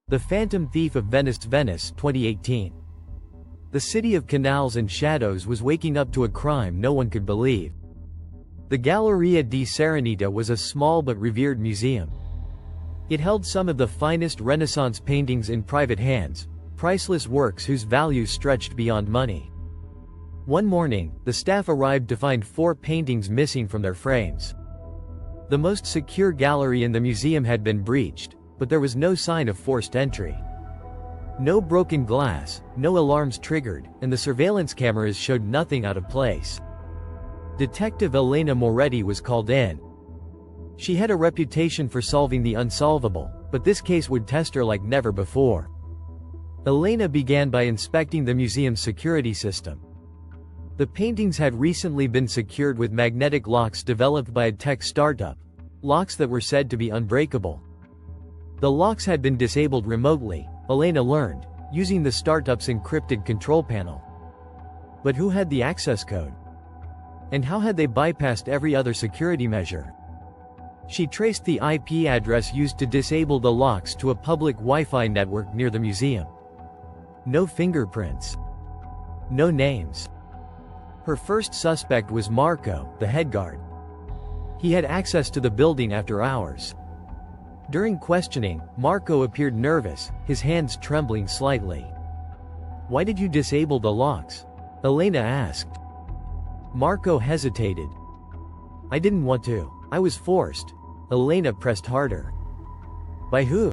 The Phantom Thief of Venice, 2018. The city of canals and shadows was waking up to a crime no one could believe. The Galleria di Serenità was a small but revered museum. It held some of the finest Renaissance paintings in private hands, priceless works whose value stretched beyond money. One morning, the staff arrived to find 4 paintings missing from their frames. The most secure gallery in the museum had been breached, but there was no sign of forced entry. No broken glass, no alarms triggered, and the surveillance cameras showed nothing out of place. Detective Elena Moretti was called in. She had a reputation for solving the unsolvable, but this case would test her like never before. Elena began by inspecting the museum's security system. The paintings had recently been secured with magnetic locks developed by a tech startup, locks that were said to be unbreakable. The locks had been disabled remotely, Elena learned, using the startup's encrypted control panel. But who had the access code? And how had they bypassed every other security measure? She traced the IP address used to disable the locks to a public Wi-Fi network near the museum. No fingerprints. No names. Her first suspect was Marco, the head guard. He had access to the building after hours. During questioning, Marco appeared nervous, his hands trembling slightly. "Why did you disable the locks?" Elena asked. Marco hesitated. "I didn't want to. I was forced." Elena pressed harder. "By who?"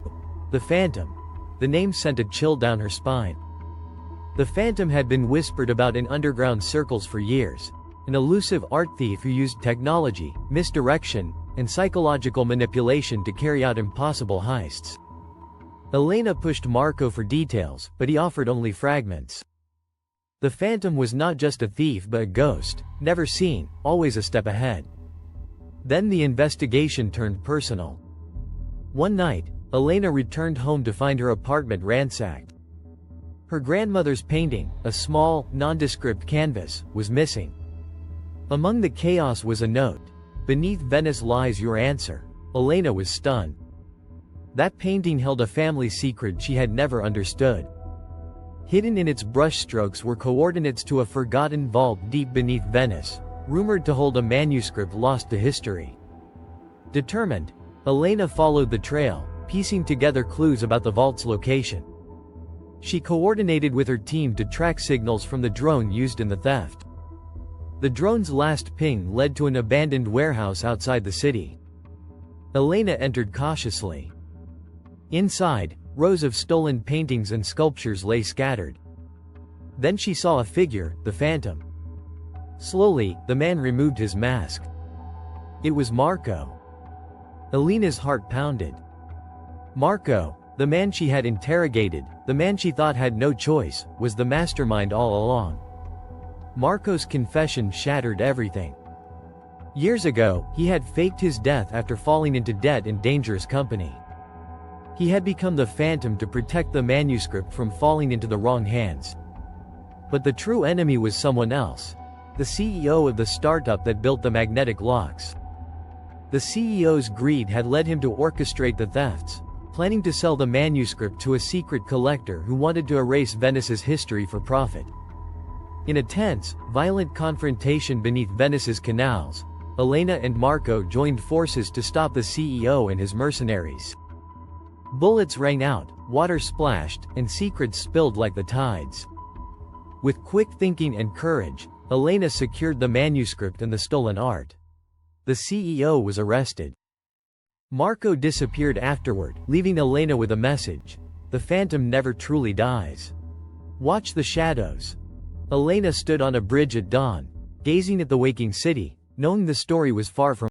"The Phantom." The name sent a chill down her spine. The Phantom had been whispered about in underground circles for years. An elusive art thief who used technology, misdirection, and psychological manipulation to carry out impossible heists. Elena pushed Marco for details, but he offered only fragments. The Phantom was not just a thief but a ghost, never seen, always a step ahead. Then the investigation turned personal. One night, Elena returned home to find her apartment ransacked. Her grandmother's painting, a small, nondescript canvas, was missing. Among the chaos was a note. "Beneath Venice lies your answer." Elena was stunned. That painting held a family secret she had never understood. Hidden in its brushstrokes were coordinates to a forgotten vault deep beneath Venice, rumored to hold a manuscript lost to history. Determined, Elena followed the trail, piecing together clues about the vault's location. She coordinated with her team to track signals from the drone used in the theft. The drone's last ping led to an abandoned warehouse outside the city. Elena entered cautiously. Inside, rows of stolen paintings and sculptures lay scattered. Then she saw a figure, the Phantom. Slowly, the man removed his mask. It was Marco. Elena's heart pounded. Marco, the man she had interrogated, the man she thought had no choice, was the mastermind all along. Marco's confession shattered everything. Years ago, he had faked his death after falling into debt and dangerous company. He had become the Phantom to protect the manuscript from falling into the wrong hands. But the true enemy was someone else. The CEO of the startup that built the magnetic locks. The CEO's greed had led him to orchestrate the thefts, planning to sell the manuscript to a secret collector who wanted to erase Venice's history for profit. In a tense, violent confrontation beneath Venice's canals, Elena and Marco joined forces to stop the CEO and his mercenaries. Bullets rang out, water splashed, and secrets spilled like the tides. With quick thinking and courage, Elena secured the manuscript and the stolen art. The CEO was arrested. Marco disappeared afterward, leaving Elena with a message: "The Phantom never truly dies. Watch the shadows." Elena stood on a bridge at dawn, gazing at the waking city, knowing the story was far from